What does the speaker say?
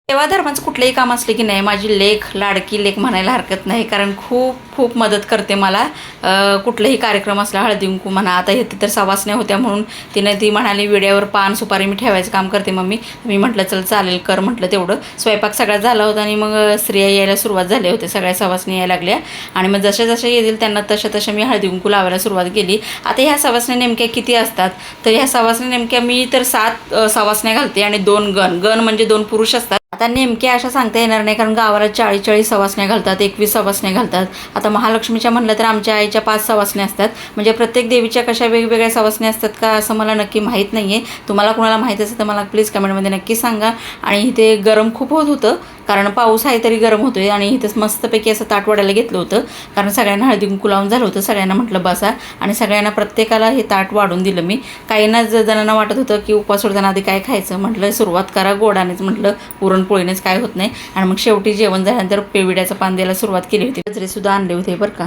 सेवा धर्माचं कुठलंही काम असले की नाही माझी लेक लाडकी लेक म्हणायला हरकत नाही, कारण खूप खूप मदत करते मला. कुठलाही कार्यक्रम असला, हळदी कुंकू म्हणा, आता इथे तर सवासण्या होत्या म्हणून ती म्हणाली वेड्यावर पान सुपारी मी ठेवायचं काम करते मम्मी. मी म्हटलं चल चालेल कर म्हटलं. तेवढं स्वयंपाक सगळा झाला होता आणि मग स्त्रिया यायला सुरुवात झाली होती, सगळ्या सवासण्या यायला लागल्या आणि मग जशा जशा येतील त्यांना तशा मी हळदी कुंकू लावायला सुरुवात केली. आता ह्या सवासण्या नेमक्या किती असतात तर ह्या सवासण्या नेमक्या मी तर 7 सवासण्या घालते आणि 2 गण म्हणजे 2 पुरुष असतात. आता नेमक्या अशा सांगता येणार नाही, कारण गावाला 40 सवासण्या घालतात, 21 सवासण्या घालतात. आता महालक्ष्मीच्या म्हणलं तर आमच्या आईच्या 5 सवासण्या असतात. म्हणजे प्रत्येक देवीच्या कशा वेगवेगळ्या सवासण्या असतात का असं मला नक्की माहीत नाही आहे. तुम्हाला कोणाला माहीत असेल तर मला प्लीज कमेंटमध्ये नक्की सांगा. आणि इथे गरम खूप होत होतं, कारण पाऊस आहे तरी गरम होतोय. आणि इथंच मस्तपैकी असं ताट वाढायला घेतलं होतं, कारण सगळ्यांना हळदी कुंकू लावून झालं होतं. सगळ्यांना म्हटलं बसा आणि सगळ्यांना प्रत्येकाला हे ताट वाढून दिलं मी. काहींना जणांना वाटत होतं की उपवास सोडताना आधी काय खायचं, म्हटलं सुरुवात करा गोडानेच, म्हटलं पुरणपोळीनेच काय होत नाही. आणि मग शेवटी जेवण झाल्यानंतर पेविड्याचं पान द्यायला सुरुवात केली होती. गजरेसुद्धा आणले होते बरं का.